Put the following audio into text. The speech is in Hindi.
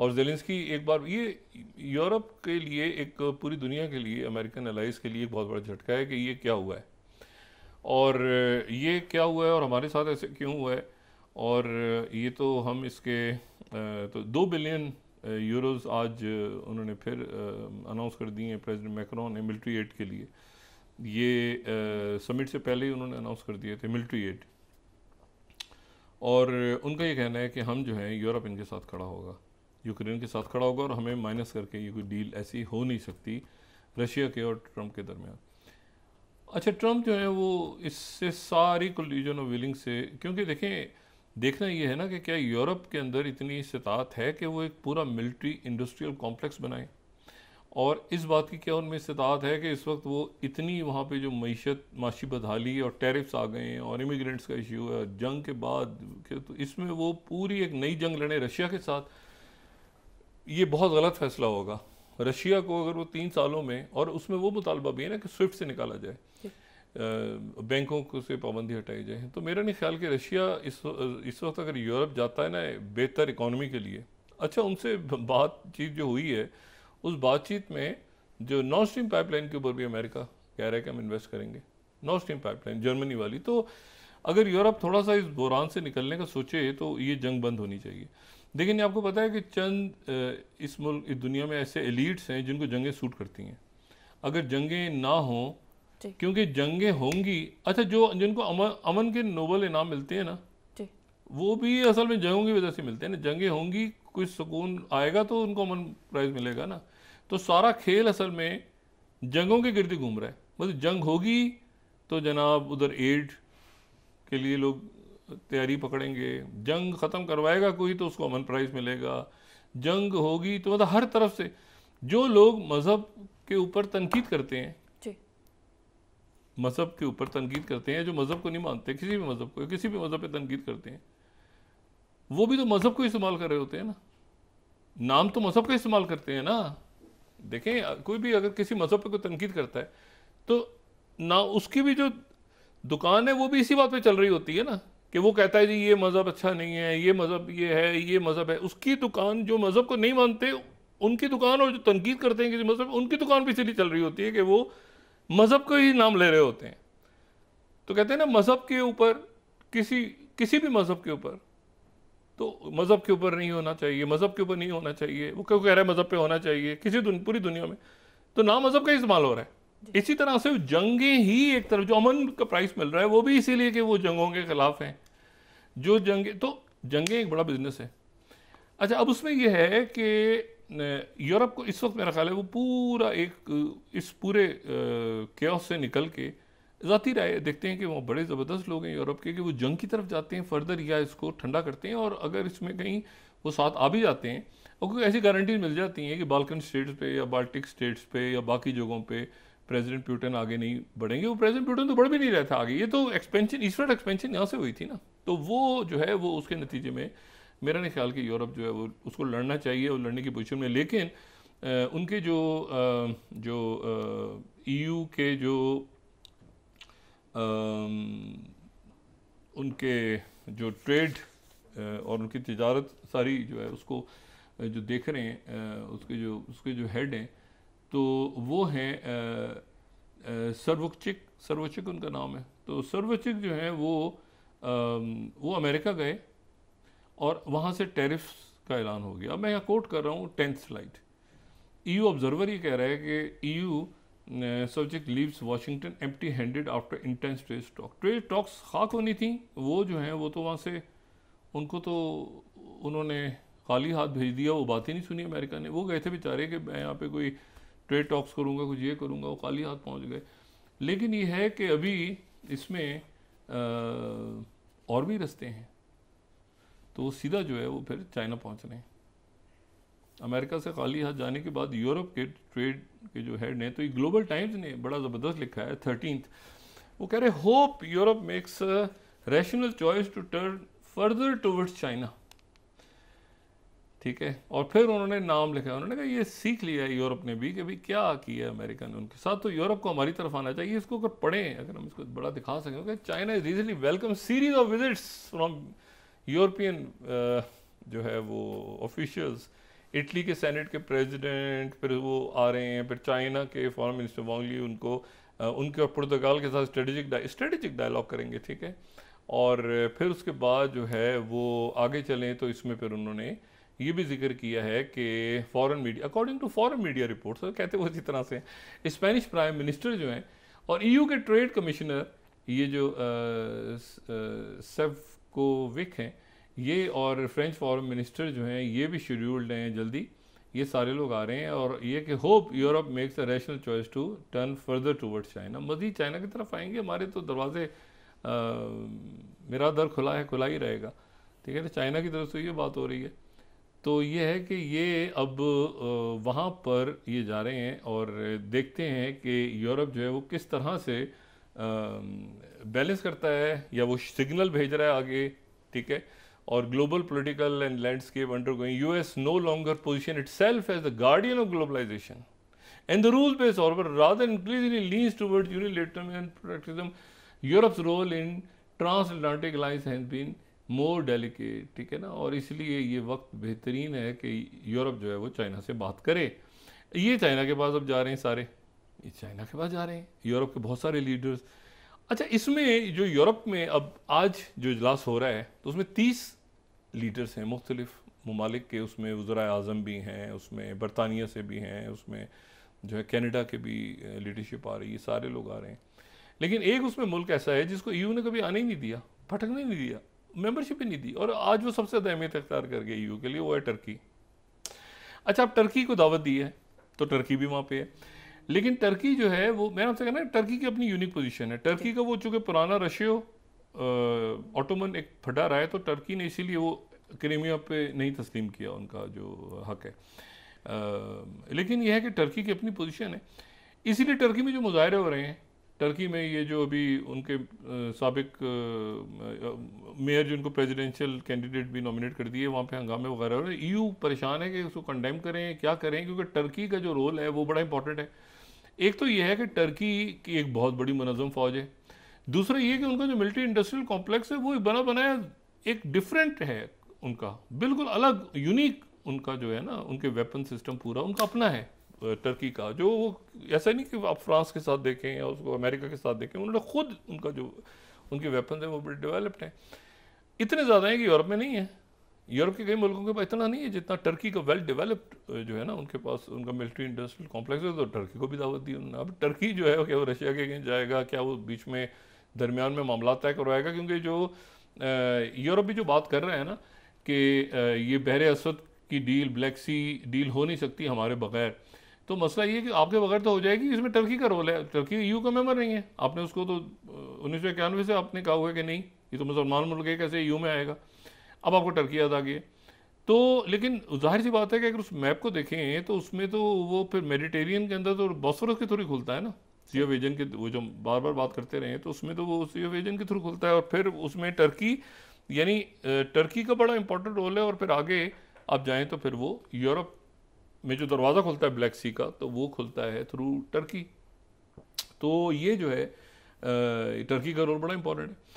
और ज़ेलेंस्की एक बार ये यूरोप के लिए, एक पूरी दुनिया के लिए, अमेरिकन अलाइज के लिए एक बहुत बड़ा झटका है कि ये क्या हुआ है और ये क्या हुआ है और हमारे साथ ऐसे क्यों हुआ है। और ये तो हम इसके तो 2 बिलियन यूरोज़ आज उन्होंने फिर अनाउंस कर दिए हैं प्रेसिडेंट मैक्रोन ने मिलिट्री एड के लिए। ये समिट से पहले ही उन्होंने अनाउंस कर दिए थे मिलिट्री एड। और उनका ये कहना है कि हम जो है यूरोप इनके साथ खड़ा होगा, यूक्रेन के साथ खड़ा होगा और हमें माइनस करके ये कोई डील ऐसी हो नहीं सकती रशिया के और ट्रंप के दरमियान। अच्छा, ट्रंप जो है वो इससे सारी कोलिजन ऑफ विलिंग से, क्योंकि देखें देखना ये है ना कि क्या यूरोप के अंदर इतनी इस्तात है कि वो एक पूरा मिलिट्री इंडस्ट्रियल कॉम्प्लेक्स बनाए, और इस बात की क्या उनमें इस्तात है कि इस वक्त वो इतनी वहाँ पे जो मईशत माशी बदहाली और टैरिफ्स आ गए हैं और इमिग्रेंट्स का इशू है जंग के बाद तो इसमें वो पूरी एक नई जंग लड़े रशिया के साथ। ये बहुत गलत फैसला होगा रशिया को अगर वो 3 सालों में, और उसमें वो मुतालबा भी है ना कि स्विफ्ट से निकाला जाए, बैंकों को से पाबंदी हटाई जाए। तो मेरा नहीं ख्याल कि रशिया इस वक्त अगर यूरोप जाता है ना बेहतर इकॉनमी के लिए। अच्छा, उनसे बातचीत जो हुई है उस बातचीत में जो नॉर्थ स्ट्रीम पाइपलाइन के ऊपर भी अमेरिका कह रहा है कि हम इन्वेस्ट करेंगे, नॉर्थ स्ट्रीम पाइपलाइन जर्मनी वाली। तो अगर यूरोप थोड़ा सा इस बुरान से निकलने का सोचे तो ये जंग बंद होनी चाहिए। लेकिन आपको पता है कि चंद इस मुल्क इस दुनिया में ऐसे एलिट्स हैं जिनको जंगें सूट करती हैं। अगर जंगें ना हों, क्योंकि जंगें होंगी, अच्छा जो जिनको अमन के नोबल इनाम मिलते हैं ना, वो भी असल में जंगों की वजह से मिलते हैं ना। जंगें होंगी, कुछ सुकून आएगा तो उनको अमन प्राइज़ मिलेगा ना। तो सारा खेल असल में जंगों के गिर्द घूम रहा है। मतलब जंग होगी तो जनाब उधर एड के लिए लोग तैयारी पकड़ेंगे, जंग ख़त्म करवाएगा कोई तो उसको अमन प्राइज़ मिलेगा, जंग होगी तो मतलब हर तरफ से जो लोग मज़हब के ऊपर तनकीद करते हैं, मज़हब के ऊपर तनकीद करते हैं, जो मज़हब को नहीं मानते, किसी भी मज़हब को, किसी भी मज़हब पे तनकीद करते हैं, वो भी तो मज़हब को इस्तेमाल कर रहे होते हैं ना। नाम तो मज़हब का इस्तेमाल करते हैं ना। देखें, कोई भी अगर किसी मज़हब पे कोई तनकीद करता है तो ना उसकी भी जो दुकान है वो भी इसी बात पे चल रही होती है ना, कि वो कहता है जी ये मज़हब अच्छा नहीं है, ये मज़हब ये है, ये मज़हब है। उसकी दुकान, जो मज़हब को नहीं मानते उनकी दुकान, और जो तनकीद करते हैं किसी मज़हब, उनकी दुकान भी इसलिए चल रही होती है कि वो मज़हब को ही नाम ले रहे होते हैं। तो कहते हैं ना मज़हब के ऊपर, किसी भी मज़हब के ऊपर, तो मज़हब के ऊपर नहीं होना चाहिए, मज़हब के ऊपर नहीं होना चाहिए। वो क्यों कह रहा है मज़हब पे होना चाहिए पूरी दुनिया में, तो ना मज़हब का इस्तेमाल हो रहा है। इसी तरह से जंगें ही एक तरफ, जो अमन का प्राइस मिल रहा है वो भी इसीलिए कि वो जंगों के खिलाफ हैं। जो जंगें, तो जंगें एक बड़ा बिजनेस है। अच्छा, अब उसमें यह है कि यूरोप को इस वक्त मेरा ख्याल है वो पूरा इस पूरे केओस से निकल के ज़ाती राय देखते हैं कि वो बड़े ज़बरदस्त लोग हैं यूरोप के, कि वो जंग की तरफ जाते हैं फर्दर, या इसको ठंडा करते हैं। और अगर इसमें कहीं वो साथ आ भी जाते हैं और कोई ऐसी गारंटीज मिल जाती हैं कि बाल्कन स्टेट्स पे या बाल्टिक स्टेट्स पे या बाकी जगहों पे प्रेसिडेंट पुतिन आगे नहीं बढ़ेंगे। वो प्रेसिडेंट पुतिन तो बढ़ भी नहीं रहा था आगे, ये तो एक्सपेंशन, ईस्टवर्ड एक्सपेंशन यहाँ से हुई थी ना। तो वो जो है वो उसके नतीजे में मेरा नहीं ख्याल कि यूरोप जो है वो उसको लड़ना चाहिए और लड़ने की पोजीशन में। लेकिन उनके जो EU के जो उनके जो ट्रेड और उनकी तिजारत सारी जो है उसको जो देख रहे हैं, उसके जो हेड हैं, तो वो हैं सर्वचिक उनका नाम है। तो सर्वचिक जो है वो अमेरिका गए और वहाँ से टैरिफ्स का ऐलान हो गया। अब मैं यहाँ कोट कर रहा हूँ 10th स्लाइड। EU ऑब्जर्वर ये कह रहा है कि EU subject leaves Washington empty handed after intense trade talks खाक होनी थी। वो जो हैं वो तो वहाँ से उनको तो उन्होंने खाली हाथ भेज दिया, वो बात ही नहीं सुनी अमेरिका ने। वो गए थे बेचारे कि मैं यहाँ पे कोई ट्रेड टॉक्स करूँगा, कुछ ये करूँगा, वो खाली हाथ पहुँच गए। लेकिन ये है कि अभी इसमें और भी रास्ते हैं, तो सीधा जो है वो फिर चाइना पहुँच रहे हैं। अमेरिका से खाली हाथ जाने के बाद यूरोप के ट्रेड के जो हेड ने, तो ये ग्लोबल टाइम्स ने बड़ा ज़बरदस्त लिखा है 13th, वो कह रहे hope Europe makes rational choice to turn further towards China. ठीक है, और फिर उन्होंने नाम लिखा, उन्होंने कहा ये सीख लिया है यूरोप ने भी कि भाई क्या किया अमेरिका ने उनके साथ, तो यूरोप को हमारी तरफ आना चाहिए। इसको अगर पढ़ें, अगर हम इसको बड़ा दिखा सकें, China is regionally welcome series of visits from European जो है वो ऑफिशियल्स इटली के सेनेट के प्रेसिडेंट फिर वो आ रहे हैं, फिर चाइना के फॉरेन मिनिस्टर वांग ली उनको उनके और पुर्तगाल के साथ स्ट्रेटेजिक डायलॉग करेंगे, ठीक है। और फिर उसके बाद जो है वो आगे चलें तो इसमें फिर उन्होंने ये भी जिक्र किया है कि foreign media, according to foreign media reports, कहते वो इसी तरह से स्पेनिश प्राइम मिनिस्टर जो हैं और ईयू के ट्रेड कमिश्नर ये जो सेफकोविक हैं, ये और फ्रेंच फॉरेन मिनिस्टर जो हैं ये भी शेड्यूल्ड हैं जल्दी, ये सारे लोग आ रहे हैं। और ये कि hope Europe makes a rational choice to turn further towards China, मज़ीद चाइना की तरफ आएंगे, हमारे तो दरवाजे मेरा दर खुला है, खुला ही रहेगा, ठीक है। तो चाइना की तरफ से ये बात हो रही है। तो ये है कि ये अब वहाँ पर ये जा रहे हैं और देखते हैं कि यूरोप जो है वो किस तरह से बैलेंस करता है या वो सिग्नल भेज रहा है आगे, ठीक है। और global political and landscape undergoing, US no longer position itself as the guardian of globalisation and the rules-based order rather increasingly leans towards unilateralism and protectionism. Europe's role in transatlantic alliance has been more delicate, ठीक है ना। और इसलिए ये वक्त बेहतरीन है कि यूरोप जो है वो चाइना से बात करे। ये चाइना के पास अब जा रहे हैं सारे, ये चाइना के पास जा रहे हैं, यूरोप के बहुत सारे लीडर्स। अच्छा, इसमें जो यूरोप में अब आज जो इजलास हो रहा है तो उसमें 30 लीडर्स हैं मुख्तलिफ ममालिक के, उसमें वज़राए आज़म भी हैं, उसमें बरतानिया से भी हैं, उसमें जो है कनाडा के भी लीडरशिप आ रही है, सारे लोग आ रहे हैं। लेकिन एक उसमें मुल्क ऐसा है जिसको ईयू ने कभी आने ही नहीं दिया, भटकने नहीं दिया, मेंबरशिप ही नहीं दी, और आज वो सबसे ज़्यादा अहमियत अख्तियार कर गया ईयू के लिए, वो है टर्की। अच्छा, अब टर्की को दावत दी है तो टर्की भी वहाँ पे है, लेकिन टर्की जो है वो, मैंने आपसे कहना, टर्की की अपनी यूनिक पोजीशन है। टर्की का वो चूँकि पुराना रशियो ऑटोमन एक फटा रहा है, तो टर्की ने इसीलिए वो क्रीमिया पे नहीं तस्लीम किया उनका जो हक है। लेकिन यह है कि टर्की की अपनी पोजीशन है, इसीलिए टर्की में जो मुजाहरे हो रहे हैं, टर्की में ये जो अभी उनके साबिक मेयर जो उनको प्रेसिडेंशियल कैंडिडेट भी नॉमिनेट कर दिए, वहाँ पे हंगामे वगैरह हो रहे हैं। ईयू परेशान है कि उसको कंडेम करें, क्या करें, क्योंकि टर्की का जो रोल है वो बड़ा इंपॉर्टेंट है। एक तो ये है कि टर्की की एक बहुत बड़ी मुनज़्ज़म फ़ौज है, दूसरा ये कि उनका जो मिलिट्री इंडस्ट्रियल कॉम्प्लेक्स है वो बना बनाया एक डिफरेंट है, उनका बिल्कुल अलग यूनिक, उनका जो है ना उनके वेपन सिस्टम पूरा उनका अपना है टर्की का। जो वो ऐसा नहीं कि आप फ्रांस के साथ देखें या उसको अमेरिका के साथ देखें, उन्होंने खुद उनका जो उनके वेपन है वो बड़े डेवलप्ड हैं, इतने ज़्यादा हैं कि यूरोप में नहीं है। यूरोप के कई मुल्कों के पास इतना नहीं है जितना टर्की का वेल डेवलप्ड जो है ना उनके पास उनका मिलिट्री इंडस्ट्रियल कॉम्प्लेक्स है। तो टर्की को भी दावत दी उन्होंने। अब टर्की जो है क्या वो रशिया के अगेंस्ट जाएगा, क्या वो बीच में दरमियान में मामला तय करवाएगा, क्योंकि जो यूरोप भी जो बात कर रहा है ना कि ये बहरे असद की डील, ब्लैक सी डील हो नहीं सकती हमारे बगैर, तो मसला ये है कि आपके बगैर तो हो जाएगी, इसमें टर्की का रोल है। टर्की ईयू का मेंबर नहीं है, आपने उसको तो 1991 से आपने कहा हुआ है कि नहीं ये तो मुसलमान मुल्क है, कैसे ईयू में आएगा। अब आपको टर्की याद आ गई है। तो लेकिन जाहिर सी बात है कि अगर उस मैप को देखें तो उसमें तो वो फिर मेडिटेरियन के अंदर तो बॉस्फोरस के थ्रू ही खुलता है ना, सी ऑफ एजियन के, वो जो बार बार बात करते रहे, तो उसमें तो वो सी ऑफ एजियन के थ्रू खुलता है। और फिर उसमें टर्की, यानी टर्की का बड़ा इंपॉर्टेंट रोल है। और फिर आगे आप जाएँ तो फिर वो यूरोप में जो दरवाज़ा खुलता है ब्लैक सी का, तो वो खुलता है थ्रू टर्की। तो ये जो है टर्की का रोल बड़ा इंपॉर्टेंट है।